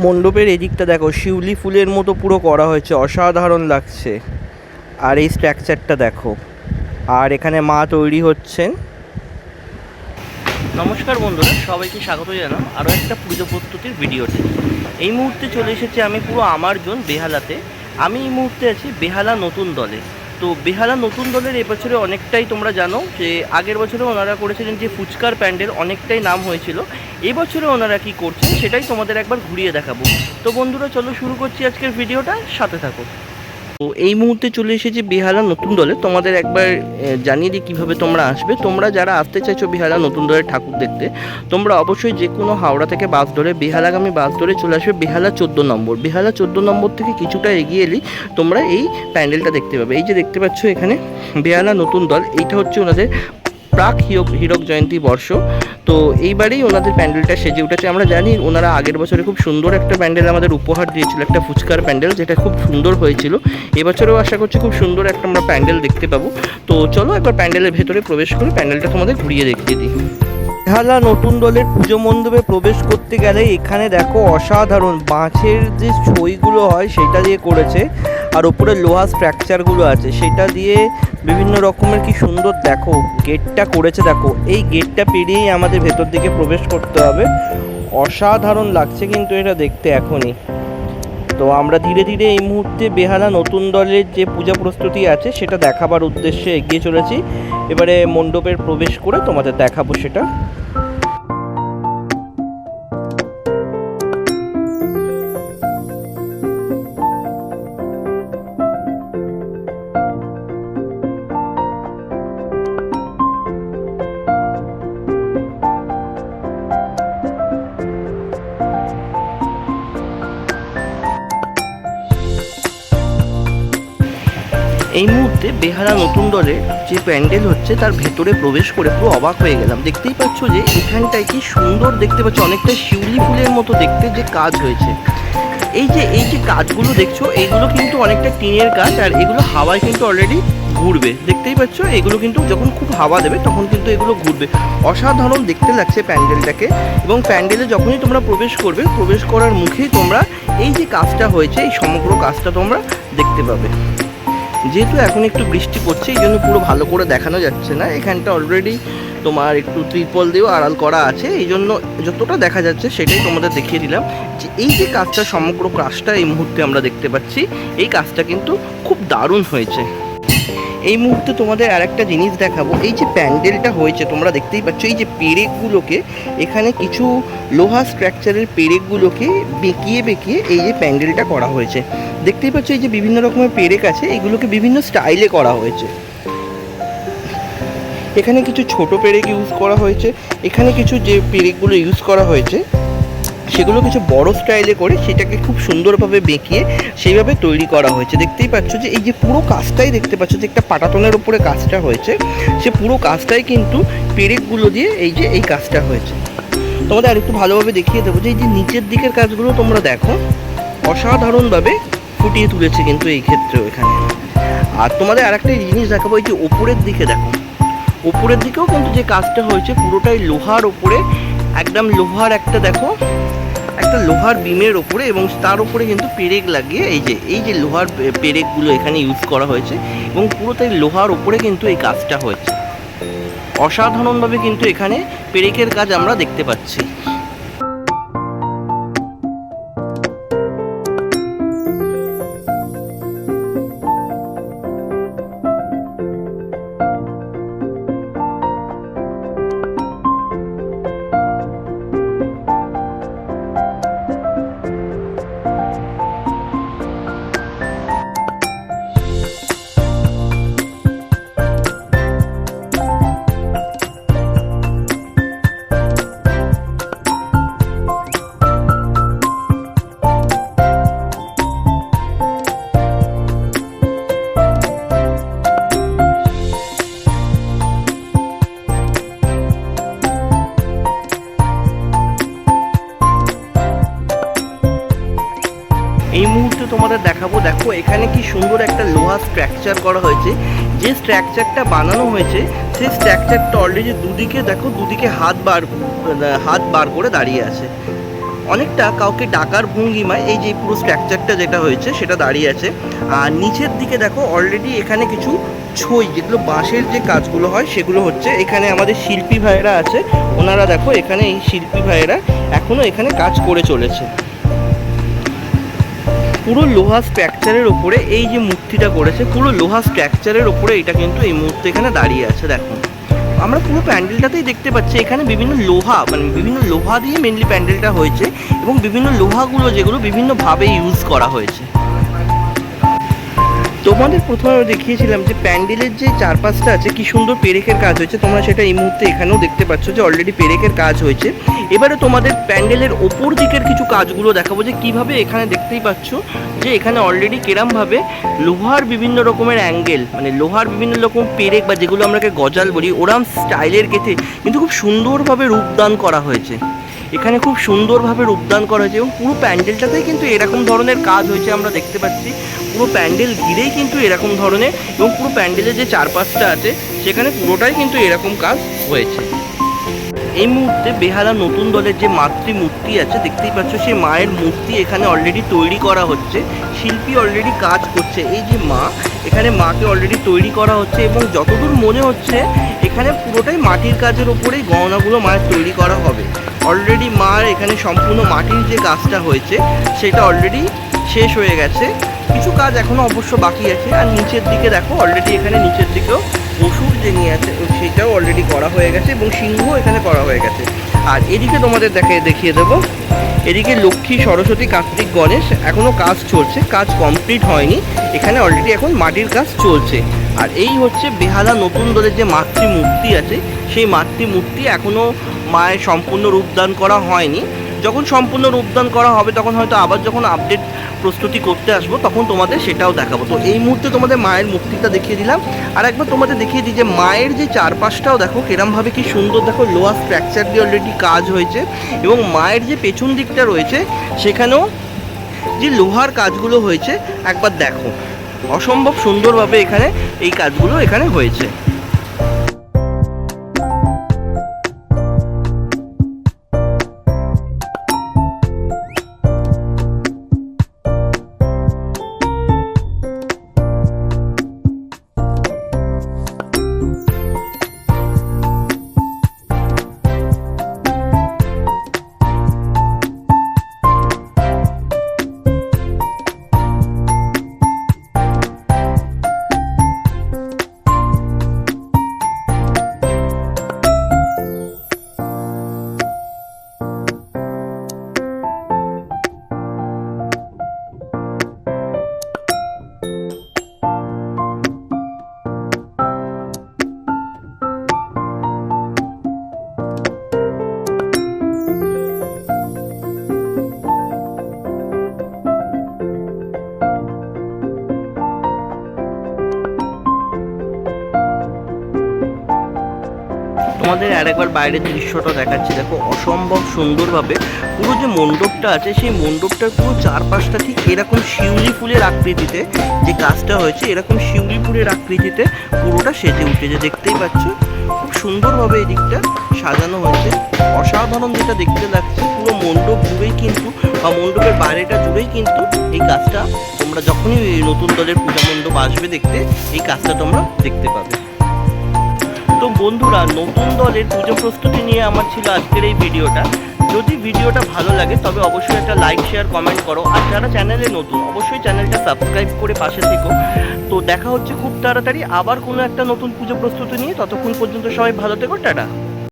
মণ্ডপের এদিকটা দেখো, শিউলি ফুলের মতো পুরো করা হয়েছে, অসাধারণ লাগছে। আর এই স্ট্রাকচারটা দেখো, আর এখানে মা তৈরি হচ্ছেন। নমস্কার বন্ধুরা, সবাইকে স্বাগত জানাই আরও একটা পুজো প্রস্তুতির ভিডিওতে। এই মুহূর্তে চলে এসেছি আমি পুরো আমার জোন বেহালাতে। আমি এই মুহূর্তে আছি বেহালা নতুন দলে। তো বেহালা নতুন দলের এবছরে অনেকটাই তোমরা জানো যে আগের বছরে ওনারা করেছিলেন যে ফুচকার প্যান্ডেল, অনেকটাই নাম হয়েছিল। এবছরে ওনারা কি করছেন সেটাই তোমাদের একবার ঘুরিয়ে দেখাবো। তো বন্ধুরা চলো শুরু করছি আজকের ভিডিওটা, সাথে থাকো। তো এই মুহূর্তে চলে এসেছি বেহালা নতুন দলে। তোমাদের একবার জানিয়ে দিই কীভাবে তোমরা আসবে। তোমরা যারা আসতে চাইছো বেহালা নতুন দলের ঠাকুর দেখতে, তোমরা অবশ্যই যে কোনো হাওড়া থেকে বাস ধরে বেহালাগামী বাস ধরে চলে আসবে বেহালা 14 নম্বর। বেহালা 14 নম্বর থেকে কিছুটা এগিয়ে এলেই তোমরা এই প্যান্ডেলটা দেখতে পাবে। এই যে দেখতে পাচ্ছ এখানে বেহালা নতুন দল, এইটা হচ্ছে ওনাদের প্রাক হীরক জয়ন্তী বর্ষ। তো এইবারেই ওনাদের প্যান্ডেলটা সেজে উঠেছে। আমরা জানি ওনারা আগের বছরে খুব সুন্দর একটা প্যান্ডেল আমাদের উপহার দিয়েছিল, একটা ফুচকার প্যান্ডেল, যেটা খুব সুন্দর হয়েছিল। এবছরেও আশা করছি খুব সুন্দর একটা আমরা প্যান্ডেল দেখতে পাবো। তো চলো একবার প্যান্ডেলের ভেতরে প্রবেশ করে প্যান্ডেলটা তোমাদের ঘুরিয়ে দেখিয়ে দিই। বেহালা নতুন দলের পুজো মণ্ডপে প্রবেশ করতে গেলে এখানে দেখো অসাধারণ বাঁশের যে ছইগুলো হয় সেটা দিয়ে করেছে, আর ওপরে লোহা স্ট্রাকচারগুলো আছে সেটা দিয়ে বিভিন্ন রকমের কি সুন্দর দেখো গেটটা করেছে। দেখো এই গেটটা পেরিয়েই আমাদের ভেতর দিকে প্রবেশ করতে হবে। অসাধারণ লাগছে কিন্তু এটা দেখতে এখনই। তো আমরা ধীরে ধীরে এই মুহূর্তে বেহালা নতুন দলের যে পূজা প্রস্তুতি আছে সেটা দেখাবার উদ্দেশ্যে এগিয়ে চলেছি। এবারে মণ্ডপের প্রবেশ করে তোমাদের দেখাবো সেটা। এই মুহূর্তে বেহালা নতুন দলের যে প্যান্ডেল হচ্ছে তার ভেতরে প্রবেশ করে পুরো অবাক হয়ে গেলাম। দেখতেই পাচ্ছ যে এখানটায় কি সুন্দর দেখতে পাচ্ছ, অনেকটা শিউলি ফুলের মতো দেখতে যে কাজ হয়েছে। এই যে কাজগুলো দেখছো এইগুলো কিন্তু অনেকটা টিনের কাজ, আর এগুলো হাওয়ায় কিন্তু অলরেডি ঘুরবে। দেখতেই পাচ্ছ এগুলো কিন্তু যখন খুব হাওয়া দেবে তখন কিন্তু এগুলো ঘুরবে। অসাধারণ দেখতে লাগছে প্যান্ডেলটাকে। এবং প্যান্ডেলে যখনই তোমরা প্রবেশ করবে, প্রবেশ করার মুখেই তোমরা এই যে কাজটা হয়েছে এই সমগ্র কাজটা তোমরা দেখতে পাবে। যেহেতু এখন একটু বৃষ্টি পড়ছে এই জন্য পুরো ভালো করে দেখানো যাচ্ছে না। এখানটা অলরেডি তোমার একটু ত্রিপল দিয়েও আড়াল করা আছে, এই জন্য যতটা দেখা যাচ্ছে সেটাই তোমাদের দেখিয়ে দিলাম। যে এই যে কাজটা, সমগ্র কাজটা এই মুহূর্তে আমরা দেখতে পাচ্ছি, এই কাজটা কিন্তু খুব দারুণ হয়েছে। এই মুহূর্তে তোমাদের আর একটা জিনিস দেখাবো। এই যে প্যান্ডেলটা হয়েছে তোমরা দেখতেই পাচ্ছ, এই যে পেরেকগুলোকে, এখানে কিছু লোহা স্ট্রাকচারের পেরেকগুলোকে বেঁকিয়ে বেঁকিয়ে এই যে প্যান্ডেলটা করা হয়েছে। দেখতেই পাচ্ছ এই যে বিভিন্ন রকমের পেরেক আছে, এগুলোকে বিভিন্ন স্টাইলে করা হয়েছে। এখানে কিছু ছোট পেরেক ইউজ করা হয়েছে, এখানে কিছু যে পেরেকগুলো ইউজ করা হয়েছে সেগুলো কিছু বড় স্টাইলে করে সেটাকে খুব সুন্দরভাবে বেঁকিয়ে সেইভাবে তৈরি করা হয়েছে। দেখতেই পাচ্ছ যে এই যে পুরো কাজটাই দেখতে পাচ্ছ যে একটা পাটাতনের উপরে কাজটা হয়েছে, সে পুরো কাজটাই কিন্তু পেরেকগুলো দিয়ে এই যে এই কাজটা হয়েছে। তোমাদের আরেকটু ভালোভাবে দেখিয়ে দেবো যে এই যে নিচের দিকের কাজগুলো তোমরা দেখো, অসাধারণভাবে ফুটিয়ে তুলেছে কিন্তু এই ক্ষেত্রেও এখানে। আর তোমাদের আর একটা জিনিস দেখাবো, এই যে ওপরের দিকে দেখো, ওপরের দিকেও কিন্তু যে কাজটা হয়েছে পুরোটাই লোহার ওপরে, একদম লোহার একটা দেখো একটা লোহার বিমের ওপরে, এবং তার উপরে কিন্তু পেরেক লাগিয়ে এই যে লোহার পেরেকগুলো এখানে ইউজ করা হয়েছে, এবং পুরোটাই লোহার ওপরে কিন্তু এই কাজটা হয়েছে। অসাধারণভাবে কিন্তু এখানে পেরেকের কাজ আমরা দেখতে পাচ্ছি। এই মুহূর্তে তোমাদের দেখাবো, দেখো এখানে কি সুন্দর একটা লোহা স্ট্রাকচার করা হয়েছে। যে স্ট্রাকচারটা বানানো হয়েছে সেই স্ট্রাকচারটা অলরেডি দুদিকে দেখো, দুদিকে হাত বার করে দাঁড়িয়ে আছে। অনেকটা কাউকে ডাকার ভঙ্গিমায় এই যে পুরো স্ট্রাকচারটা যেটা হয়েছে সেটা দাঁড়িয়ে আছে। আর নিচের দিকে দেখো অলরেডি এখানে কিছু ছই, যেগুলো বাঁশের যে কাজগুলো হয় সেগুলো হচ্ছে। এখানে আমাদের শিল্পী ভাইয়েরা আছে, ওনারা দেখো এখানে এই শিল্পী ভাইয়েরা এখনও এখানে কাজ করে চলেছে। পুরো লোহা স্ট্রাকচারের ওপরে এই যে মূর্তিটা করেছে, পুরো লোহা স্ট্রাকচারের ওপরে এটা কিন্তু এই মুহূর্তে এখানে দাঁড়িয়ে আছে। দেখো আমরা পুরো প্যান্ডেলটাতেই দেখতে পাচ্ছি এখানে বিভিন্ন লোহা, মানে বিভিন্ন লোহা দিয়ে মেনলি প্যান্ডেলটা হয়েছে এবং বিভিন্ন লোহাগুলো যেগুলো বিভিন্নভাবে ইউজ করা হয়েছে। তোমাদের প্রথমে দেখিয়েছিলাম যে প্যান্ডেলের যে চারপাশটা আছে কি সুন্দর পেরেকের কাজ হয়েছে, তোমরা সেটা এই মুহূর্তে এখানেও দেখতে পাচ্ছ যে অলরেডি পেরেকের কাজ হয়েছে। এবারে তোমাদের প্যান্ডেলের ওপর দিকের কিছু কাজগুলো দেখাবো যে কিভাবে এখানে দেখতেই পাচ্ছ যে এখানে অলরেডি কেরমভাবে লোহার বিভিন্ন রকমের অ্যাঙ্গেল, মানে লোহার বিভিন্ন রকম পেরেক বা যেগুলো আমরাকে গজাল বলি, ওরাম স্টাইলের কেটে কিন্তু খুব সুন্দরভাবে রূপদান করা হয়েছে। এখানে খুব সুন্দরভাবে রূপদান করা হয়েছে এবং পুরো প্যান্ডেলটাতেই কিন্তু এরকম ধরনের কাজ হয়েছে আমরা দেখতে পাচ্ছি। পুরো প্যান্ডেল ঘিরেই কিন্তু এরকম ধরনের, এবং পুরো প্যান্ডেলের যে চারপাশটা আছে সেখানে পুরোটাই কিন্তু এরকম কাজ হয়েছে। এই মুহূর্তে বেহালা নতুন দলের যে মাতৃমূর্তি আছে দেখতেই পাচ্ছ, সেই মায়ের মূর্তি এখানে অলরেডি তৈরি করা হচ্ছে। শিল্পী অলরেডি কাজ করছে। এই যে মা, এখানে মাকে অলরেডি তৈরি করা হচ্ছে এবং যতদূর মনে হচ্ছে এখানে পুরোটাই মাটির কাজের ওপরেই গহনাগুলো মায়ের তৈরি করা হবে। অলরেডি মার এখানে সম্পূর্ণ মাটির যে কাজটা হয়েছে সেটা অলরেডি শেষ হয়ে গেছে, কিছু কাজ এখনও অবশ্য বাকি আছে। আর নিচের দিকে দেখো অলরেডি এখানে নিচের দিকেও পশুর যে নিয়ে আছে সেটাও অলরেডি করা হয়ে গেছে এবং সিংহ এখানে করা হয়ে গেছে। আর এদিকে তোমাদের দেখিয়ে দেবো, এদিকে লক্ষ্মী, সরস্বতী, কার্তিক, গণেশ এখনও কাজ চলছে, কাজ কমপ্লিট হয়নি। এখানে অলরেডি এখন মাটির কাজ চলছে। আর এই হচ্ছে বেহালা নতুন দলের যে মাতৃমূর্তি আছে, সেই মাতৃমূর্তি এখনও মায়ের সম্পূর্ণ রূপদান করা হয়নি। যখন সম্পূর্ণ রূপদান করা হবে তখন হয়তো আবার যখন আপডেট প্রস্তুতি করতে আসবো তখন তোমাদের সেটাও দেখাবো। তো এই মুহূর্তে তোমাদের মায়ের মূর্তিটা দেখিয়ে দিলাম। আর একবার তোমাদের দেখিয়ে দিই যে মায়ের যে চারপাশটাও দেখো কিরমভাবে কি সুন্দর, দেখো লোহা স্ট্রাকচার দিয়ে অলরেডি কাজ হয়েছে এবং মায়ের যে পেছন দিকটা রয়েছে সেখানেও যে লোহার কাজগুলো হয়েছে একবার দেখো, অসম্ভব সুন্দরভাবে এখানে এই কাজগুলো এখানে হয়েছে। তোমাদের আরেকবার বাইরের দৃশ্যটা দেখাচ্ছি। দেখো অসম্ভব সুন্দরভাবে পুরো যে মণ্ডপটা আছে সেই মণ্ডপটার পুরো চারপাশটা ঠিক এরকম শিউলি ফুলের আকৃতিতে যে কাজটা হয়েছে, এরকম শিউলি ফুলের আকৃতিতে পুরোটা সেজে উঠেছে। দেখতেই পাচ্ছ খুব সুন্দরভাবে এই দিকটা সাজানো হয়েছে, অসাধারণ যেটা দেখতে লাগছে। পুরো মণ্ডপ জুড়েই কিন্তু বা মণ্ডপের বাইরেটা জুড়েই কিন্তু এই কাজটা তোমরা যখনই নতুন দলের পূজা মণ্ডপ আসবে দেখতে, এই কাজটা তোমরা দেখতে পাবে। তো বন্ধুরা, নতুন দলের পুজো প্রস্তুতি নিয়ে আমার ছিল আজকের এই ভিডিওটা। যদি ভিডিওটা ভালো লাগে তবে অবশ্যই একটা লাইক, শেয়ার, কমেন্ট করো। আর যারা চ্যানেলে নতুন অবশ্যই চ্যানেলটা সাবস্ক্রাইব করে পাশে থেকো। তো দেখা হচ্ছে খুব তাড়াতাড়ি আবার কোনো একটা নতুন পুজো প্রস্তুতি নিয়ে। ততক্ষণ পর্যন্ত সবাই ভালো থেকো, টাটা।